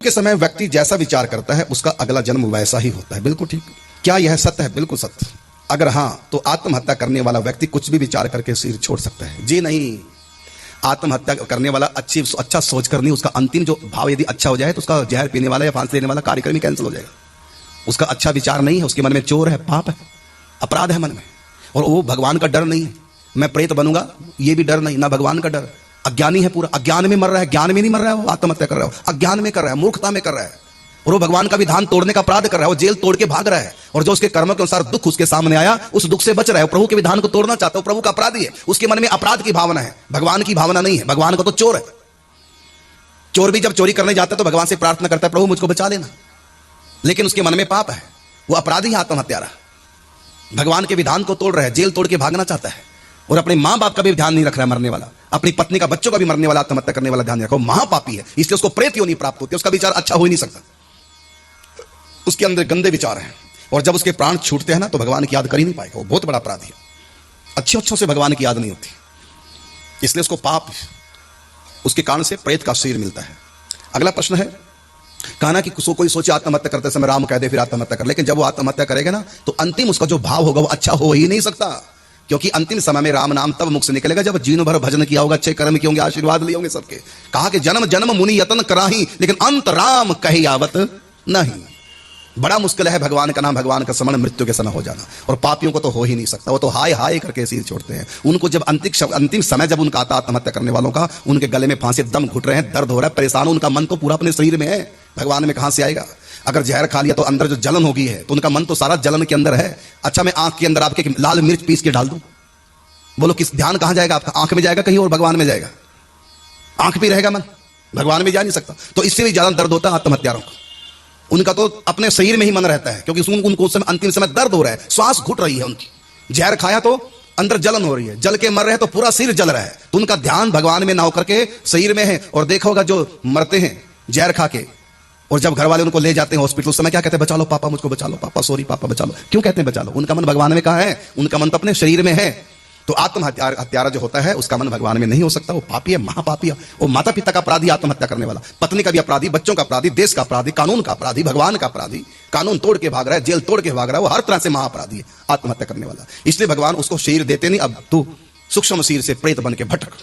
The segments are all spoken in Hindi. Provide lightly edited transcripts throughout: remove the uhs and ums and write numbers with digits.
के समय व्यक्ति जैसा विचार करता है उसका अगला जन्म वैसा ही होता है। बिल्कुल ठीक। क्या यह सत्य है? बिल्कुल सत्य। अगर हां तो आत्महत्या करने वाला व्यक्ति कुछ भी विचार करके सिर छोड़ सकता है। जी नहीं, आत्महत्या करने वाला अच्छा सोच कर नहीं, उसका अंतिम जो भाव यदि अच्छा हो जाए तो उसका जहर पीने वाला या फांसी लेने वाला कार्यक्रम ही कैंसिल हो जाएगा। उसका अच्छा विचार नहीं है, उसके मन में चोर है, पाप है, अपराध है मन में, और वो भगवान का डर नहीं है। मैं प्रेत बनूंगा ये भी डर नहीं, ना भगवान का डर। अज्ञानी है, पूरा अज्ञान में मर रहा है, ज्ञान में नहीं मर रहा है। वो आत्महत्या कर रहा है, अज्ञान में कर रहा है, मूर्खता में कर रहा है, और वो भगवान का विधान तोड़ने का अपराध कर रहा है। वो जेल तोड़ के भाग रहा है, और जो उसके कर्मों के अनुसार दुख उसके सामने आया उस दुख से बच रहा है। प्रभु के विधान को तोड़ना चाहता है, प्रभु का अपराधी है, उसके मन में अपराध की भावना है, भगवान की भावना नहीं है। भगवान का तो चोर है। चोर भी जब चोरी करने जाता है तो भगवान से प्रार्थना करता है प्रभु मुझको बचा लेना, लेकिन उसके मन में पाप है, वो अपराधी है, आत्महत्यारा। भगवान के विधान को तोड़ रहा है, जेल तोड़ के भागना चाहता है, और अपने मां बाप का भी ध्यान नहीं रख रहा है, मरने वाला, अपनी पत्नी का, बच्चों का भी मरने वाला, आत्महत्या करने वाला ध्यान नहीं रखा। वो महापापी है, इसलिए उसको प्रेत योनि प्राप्त होती है। उसका विचार अच्छा हो ही नहीं सकता, उसके अंदर गंदे विचार हैं, और जब उसके प्राण छूटते हैं ना तो भगवान की याद कर ही नहीं पाएगा। वो बहुत बड़ा अपराधी है। अच्छे से भगवान की याद नहीं होती, इसलिए उसको पाप, उसके कारण से प्रेत का शरीर मिलता है। अगला प्रश्न है, कहना कि कोई सोचे आत्महत्या करते समय राम कह दे फिर आत्महत्या कर, लेकिन जब वो आत्महत्या करेगा ना तो अंतिम उसका जो भाव होगा वो अच्छा हो ही नहीं सकता, क्योंकि अंतिम समय में राम नाम तब मुख से निकलेगा जब जीवन भर भजन किया होगा, अच्छे कर्म किए होंगे, आशीर्वाद लिए होंगे सबके। कहा कि जन्म जन्म मुनि यतन कराही, लेकिन अंत राम कही आवत नहीं। बड़ा मुश्किल है भगवान का नाम, भगवान का स्मरण मृत्यु के समय हो जाना, और पापियों को तो हो ही नहीं सकता। वो तो हाय हाय करके सिर छोड़ते हैं। उनको जब अंतिम समय जब उनका आता, आत्महत्या करने वालों का, उनके गले में फांसी, दम घुट रहे हैं, दर्द हो रहा है, परेशान, उनका मन तो पूरा अपने शरीर में है, भगवान में कहां से आएगा? अगर जहर खा लिया तो अंदर जो जलन होगी है तो उनका मन तो सारा जलन के अंदर है। अच्छा, मैं आंख के अंदर आपके लाल मिर्च पीस के डाल दूं, बोलो किस ध्यान कहां जाएगा आपका? आंख में जाएगा कहीं और भगवान में जाएगा? आंख भी रहेगा मन, भगवान में जा नहीं सकता। तो इससे भी ज्यादा दर्द होता है आत्महत्यारों का। उनका तो अपने शरीर में ही मन रहता है, क्योंकि उनको उस समय अंतिम समय दर्द हो रहा है, श्वास घुट रही है उनकी, जहर खाया तो अंदर जलन हो रही है, जल के मर रहे हैं तो पूरा शरीर जल रहा है, तो उनका ध्यान भगवान में ना होकर के शरीर में है। और देखा होगा जो मरते हैं जहर खा के, और जब घर वाले उनको ले जाते हैं हॉस्पिटल, उस समय क्या कहते हैं? बचा लो पापा, मुझको बचा लो पापा, सॉरी पापा बचा लो। क्यों कहते हैं बचा लो? उनका मन भगवान में कहां है? उनका मन तो अपने शरीर में है। तो आत्महत्यारा जो होता है उसका मन भगवान में नहीं हो सकता। वो पापी है, महापापी है। वो माता पिता का अपराधी, आत्महत्या करने वाला, पत्नी का भी अपराधी, बच्चों का अपराधी, देश का अपराधी, कानून का अपराधी, भगवान का अपराधी, कानून तोड़ के भाग रहा है, जेल तोड़ के भाग रहा है, वो हर तरह से महाअपराधी है आत्महत्या करने वाला। इसलिए भगवान उसको शरीर देते नहीं, अब तू सूक्ष्म शरीर से प्रेत बन के भटक।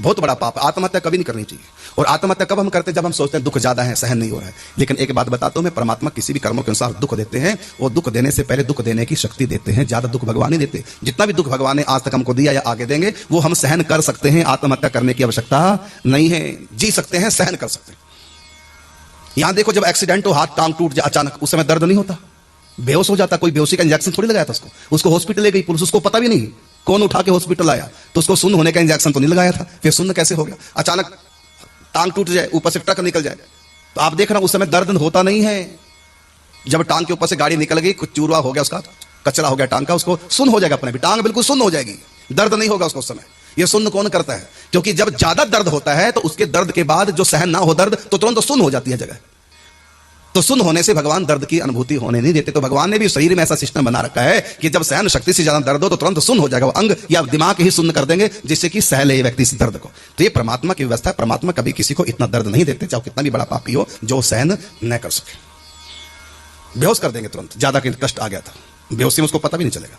बहुत बड़ा पाप। आत्महत्या कभी नहीं करनी चाहिए। और आत्महत्या कब हम करते हैं? जब हम सोचते हैं दुख ज्यादा है, सहन नहीं हो रहा है। लेकिन एक बात बताता हूं मैं, परमात्मा किसी भी कर्मों के अनुसार दुख देते हैं, वो दुख देने से पहले दुख देने की शक्ति देते हैं। ज्यादा दुख भगवान नहीं देते। जितना भी दुख भगवान ने आज तक हमको दिया या आगे देंगे वो हम सहन कर सकते हैं। आत्महत्या करने की आवश्यकता नहीं है, जी सकते हैं, सहन कर सकते हैं। यहां देखो, जब एक्सीडेंट हो, हाथ टांग टूट जाए अचानक, उस समय दर्द नहीं होता, बेहोश हो जाता। कोई बेहोशी का इंजेक्शन थोड़ी लगाया था उसको हॉस्पिटल ले गई पुलिस, उसको पता भी नहीं कौन उठा के हॉस्पिटल आया, तो उसको सुन्न होने का इंजेक्शन तो नहीं लगाया था। फिर सुन्न कैसे हो गया? अचानक टांग टूट जाए, ऊपर से ट्रक निकल जाए, तो आप देख रहे हो उस समय दर्द होता नहीं है। जब टांग के ऊपर से गाड़ी निकल गई, कुछ चूरवा हो गया, उसका कचरा हो गया टांग का, उसको सुन्न हो जाएगा, अपने भी टांग बिल्कुल सुन्न हो जाएगी, दर्द नहीं होगा उसको उस समय। ये सुन्न कौन करता है? क्योंकि जब ज्यादा दर्द होता है तो उसके दर्द के बाद जो सहन ना हो दर्द, तो तुरंत सुन्न हो जाती है जगह। तो सुन्न होने से भगवान दर्द की अनुभूति होने नहीं देते। तो भगवान ने भी शरीर में ऐसा सिस्टम बना रखा है कि जब सहन शक्ति से ज्यादा दर्द हो तो तुरंत सुन्न हो जाएगा, वो अंग या दिमाग ही सुन्न कर देंगे, जिससे कि सह ले व्यक्ति इस दर्द को। तो ये परमात्मा की व्यवस्था है। परमात्मा कभी किसी को इतना दर्द नहीं देते, चाहे कितना भी बड़ा पापी हो, जो सहन न कर सके। बेहोश कर देंगे तुरंत। ज्यादा कष्ट आ गया था, बेहोशी में उसको पता भी नहीं चलेगा।